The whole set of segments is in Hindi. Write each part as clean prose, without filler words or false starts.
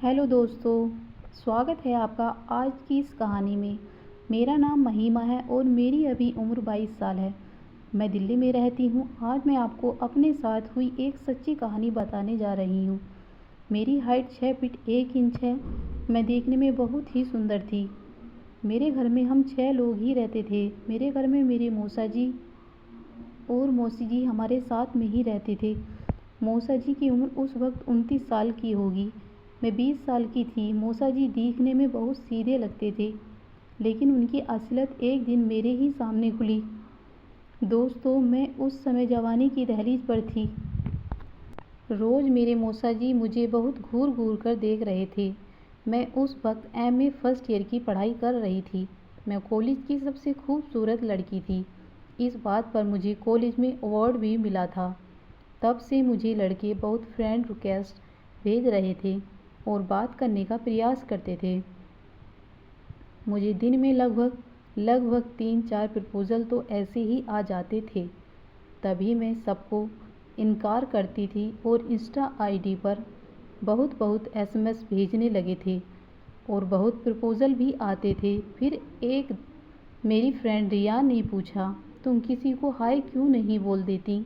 हेलो दोस्तों, स्वागत है आपका आज की इस कहानी में। मेरा नाम महिमा है और मेरी अभी उम्र 22 साल है। मैं दिल्ली में रहती हूँ। आज मैं आपको अपने साथ हुई एक सच्ची कहानी बताने जा रही हूँ। मेरी हाइट 6 फीट 1 इंच है। मैं देखने में बहुत ही सुंदर थी। मेरे घर में हम 6 लोग ही रहते थे। मेरे घर में मेरे मौसा जी और मौसी जी हमारे साथ में ही रहते थे। मौसा जी की उम्र उस वक्त 29 साल की होगी। मैं 20 साल की थी। मौसा जी दिखने में बहुत सीधे लगते थे, लेकिन उनकी असलियत एक दिन मेरे ही सामने खुली। दोस्तों, मैं उस समय जवानी की दहलीज पर थी। रोज़ मेरे मौसा जी मुझे बहुत घूर घूर कर देख रहे थे। मैं उस वक्त एमए फर्स्ट ईयर की पढ़ाई कर रही थी। मैं कॉलेज की सबसे खूबसूरत लड़की थी। इस बात पर मुझे कॉलेज में अवार्ड भी मिला था। तब से मुझे लड़के बहुत फ्रेंड रिक्वेस्ट भेज रहे थे और बात करने का प्रयास करते थे। मुझे दिन में लगभग 3-4 प्रपोज़ल तो ऐसे ही आ जाते थे। तभी मैं सबको इनकार करती थी और इंस्टा आईडी पर बहुत एसएमएस भेजने लगे थे और बहुत प्रपोज़ल भी आते थे। फिर एक मेरी फ्रेंड रिया ने पूछा, तुम किसी को हाय क्यों नहीं बोल देती?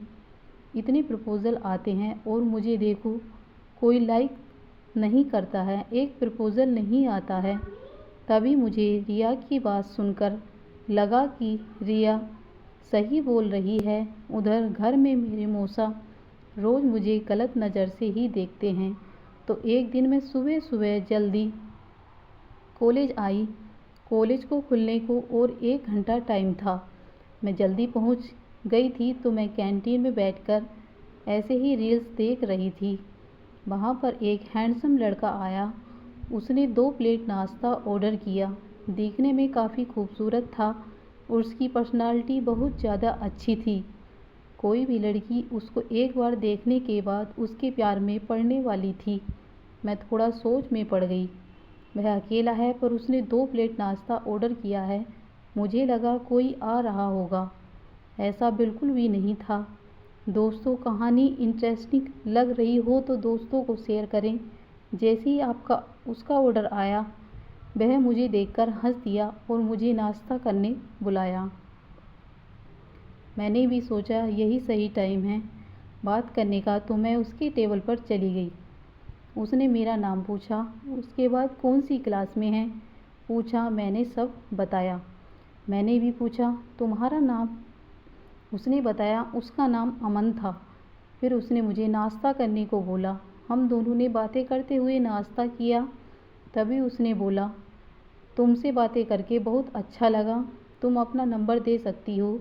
इतने प्रपोज़ल आते हैं और मुझे देखो, कोई लाइक नहीं करता है, एक प्रपोज़ल नहीं आता है। तभी मुझे रिया की बात सुनकर लगा कि रिया सही बोल रही है। उधर घर में मेरे मौसा रोज़ मुझे गलत नज़र से ही देखते हैं। तो एक दिन मैं सुबह सुबह जल्दी कॉलेज आई। कॉलेज को खुलने को और 1 घंटा टाइम था। मैं जल्दी पहुंच गई थी तो मैं कैंटीन में बैठकर ऐसे ही रील्स देख रही थी। वहां पर एक हैंडसम लड़का आया। उसने 2 प्लेट नाश्ता ऑर्डर किया। दिखने में काफ़ी खूबसूरत था और उसकी पर्सनालिटी बहुत ज़्यादा अच्छी थी। कोई भी लड़की उसको एक बार देखने के बाद उसके प्यार में पड़ने वाली थी। मैं थोड़ा सोच में पड़ गई। वह अकेला है पर उसने 2 प्लेट नाश्ता ऑर्डर किया है। मुझे लगा कोई आ रहा होगा। ऐसा बिल्कुल भी नहीं था। दोस्तों, कहानी इंटरेस्टिंग लग रही हो तो दोस्तों को शेयर करें। जैसे ही उसका ऑर्डर आया, वह मुझे देखकर हंस दिया और मुझे नाश्ता करने बुलाया। मैंने भी सोचा यही सही टाइम है बात करने का, तो मैं उसके टेबल पर चली गई। उसने मेरा नाम पूछा। उसके बाद कौन सी क्लास में है पूछा। मैंने सब बताया। मैंने भी पूछा तुम्हारा नाम? उसने बताया उसका नाम अमन था। फिर उसने मुझे नाश्ता करने को बोला। हम दोनों ने बातें करते हुए नाश्ता किया। तभी उसने बोला, तुमसे बातें करके बहुत अच्छा लगा, तुम अपना नंबर दे सकती हो?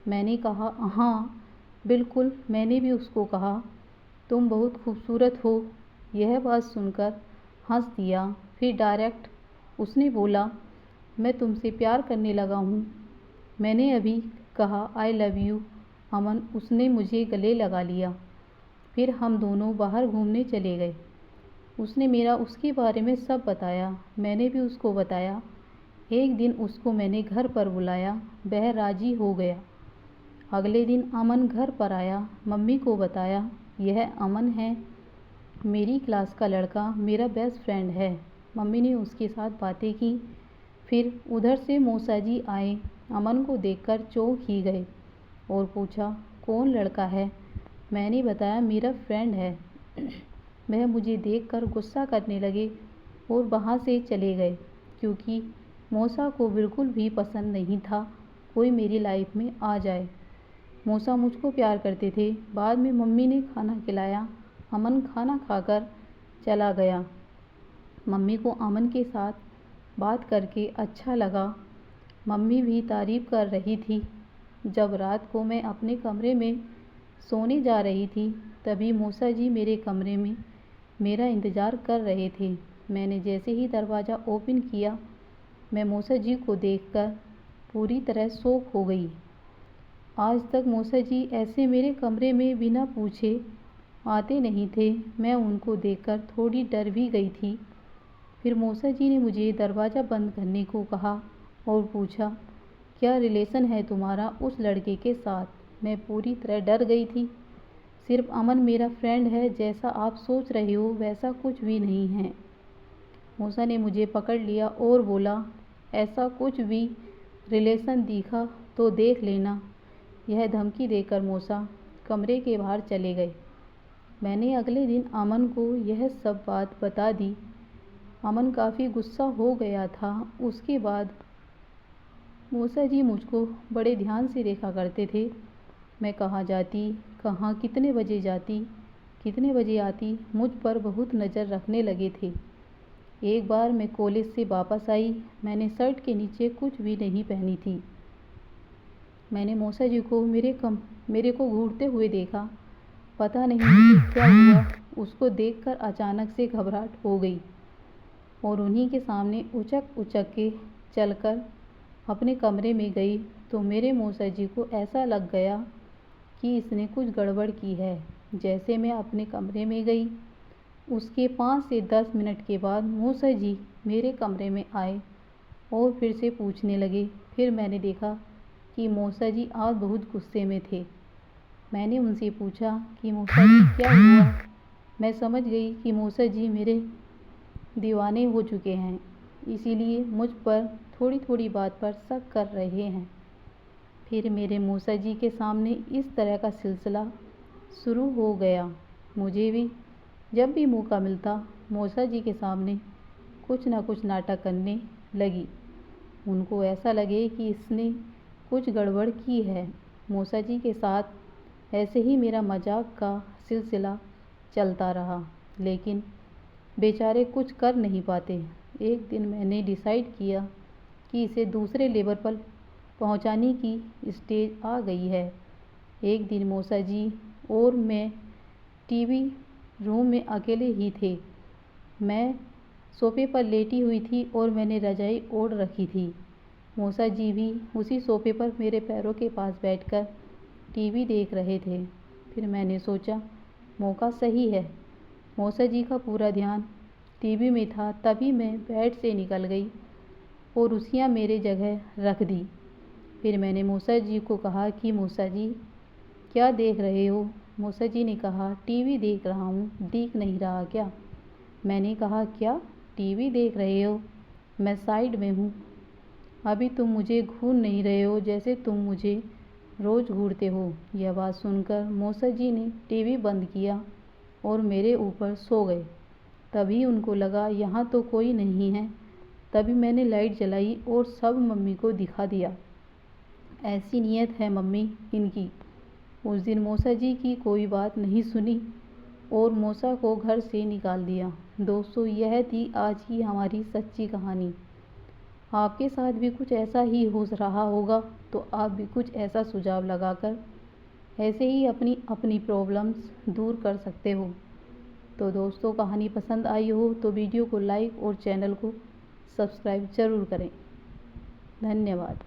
मैंने कहा हाँ बिल्कुल। मैंने भी उसको कहा तुम बहुत खूबसूरत हो। यह बात सुनकर हंस दिया। फिर डायरेक्ट उसने बोला, मैं तुमसे प्यार करने लगा हूँ। मैंने अभी कहा आई लव यू अमन। उसने मुझे गले लगा लिया। फिर हम दोनों बाहर घूमने चले गए। उसने मेरा उसके बारे में सब बताया। मैंने भी उसको बताया। एक दिन उसको मैंने घर पर बुलाया। वह राजी हो गया। अगले दिन अमन घर पर आया। मम्मी को बताया, यह अमन है, मेरी क्लास का लड़का, मेरा बेस्ट फ्रेंड है। मम्मी ने उसके साथ बातें की। फिर उधर से मौसा जी आए। अमन को देखकर चौंक ही गए और पूछा, कौन लड़का है? मैंने बताया मेरा फ्रेंड है। वह मुझे देखकर गुस्सा करने लगे और वहाँ से चले गए, क्योंकि मौसा को बिल्कुल भी पसंद नहीं था कोई मेरी लाइफ में आ जाए। मौसा मुझको प्यार करते थे। बाद में मम्मी ने खाना खिलाया। अमन खाना खाकर चला गया। मम्मी को अमन के साथ बात करके अच्छा लगा। मम्मी भी तारीफ़ कर रही थी। जब रात को मैं अपने कमरे में सोने जा रही थी, तभी मौसा जी मेरे कमरे में मेरा इंतज़ार कर रहे थे। मैंने जैसे ही दरवाज़ा ओपन किया, मैं मौसा जी को देखकर पूरी तरह शॉक हो गई। आज तक मौसा जी ऐसे मेरे कमरे में बिना पूछे आते नहीं थे। मैं उनको देखकर थोड़ी डर भी गई थी। फिर मौसा जी ने मुझे दरवाज़ा बंद करने को कहा और पूछा, क्या रिलेशन है तुम्हारा उस लड़के के साथ? मैं पूरी तरह डर गई थी। सिर्फ अमन मेरा फ्रेंड है, जैसा आप सोच रहे हो वैसा कुछ भी नहीं है। मूसा ने मुझे पकड़ लिया और बोला, ऐसा कुछ भी रिलेशन दिखा तो देख लेना। यह धमकी देकर मूसा कमरे के बाहर चले गए। मैंने अगले दिन अमन को यह सब बात बता दी। अमन काफ़ी गुस्सा हो गया था। उसके बाद मूसा जी मुझको बड़े ध्यान से देखा करते थे। मैं कहाँ जाती, कहाँ कितने बजे जाती, कितने बजे आती, मुझ पर बहुत नज़र रखने लगे थे। एक बार मैं कॉलेज से वापस आई। मैंने शर्ट के नीचे कुछ भी नहीं पहनी थी। मैंने मूसा जी को मेरे को घूरते हुए देखा। पता नहीं मुझे क्या हुआ, उसको देखकर अचानक से घबराहट हो गई और उन्हीं के सामने उचक उचक के चलकर अपने कमरे में गई तो मेरे मूसा जी को ऐसा लग गया कि इसने कुछ गड़बड़ की है। जैसे मैं अपने कमरे में गई, उसके 5 से 10 मिनट के बाद मूसा जी मेरे कमरे में आए और फिर से पूछने लगे। फिर मैंने देखा कि मूसा जी आज बहुत गुस्से में थे। मैंने उनसे पूछा कि मूसा जी क्या हुआ। मैं समझ गई कि मूसा जी मेरे दीवाने हो चुके हैं, इसीलिए मुझ पर थोड़ी थोड़ी बात पर शक कर रहे हैं। फिर मेरे मूसा जी के सामने इस तरह का सिलसिला शुरू हो गया। मुझे भी जब भी मौका मिलता मूसा जी के सामने कुछ ना कुछ नाटक करने लगी। उनको ऐसा लगे कि इसने कुछ गड़बड़ की है। मूसा जी के साथ ऐसे ही मेरा मजाक का सिलसिला चलता रहा, लेकिन बेचारे कुछ कर नहीं पाते। एक दिन मैंने डिसाइड किया कि इसे दूसरे लेवल पर पहुंचाने की स्टेज आ गई है। एक दिन मूसा जी और मैं टीवी रूम में अकेले ही थे। मैं सोफे पर लेटी हुई थी और मैंने रजाई ओढ़ रखी थी। मूसा जी भी उसी सोफे पर मेरे पैरों के पास बैठकर टीवी देख रहे थे। फिर मैंने सोचा मौका सही है। मूसा जी का पूरा ध्यान टीवी में था। तभी मैं बेड से निकल गई और कुर्सियाँ मेरे जगह रख दी। फिर मैंने मूसा जी को कहा कि मूसा जी क्या देख रहे हो। मूसा जी ने कहा टीवी देख रहा हूँ, दिख नहीं रहा क्या। मैंने कहा क्या टीवी देख रहे हो, मैं साइड में हूँ। अभी तुम मुझे घूर नहीं रहे हो जैसे तुम मुझे रोज़ घूरते हो। यह बात सुनकर मूसा जी ने टीवी बंद किया और मेरे ऊपर सो गए। तभी उनको लगा यहाँ तो कोई नहीं है। तभी मैंने लाइट जलाई और सब मम्मी को दिखा दिया। ऐसी नीयत है मम्मी इनकी। उस दिन मूसा जी की कोई बात नहीं सुनी और मूसा को घर से निकाल दिया। दोस्तों, यह थी आज की हमारी सच्ची कहानी। आपके साथ भी कुछ ऐसा ही हो रहा होगा तो आप भी कुछ ऐसा सुझाव लगाकर ऐसे ही अपनी अपनी प्रॉब्लम्स दूर कर सकते हो। तो दोस्तों, कहानी पसंद आई हो तो वीडियो को लाइक और चैनल को सब्सक्राइब ज़रूर करें। धन्यवाद।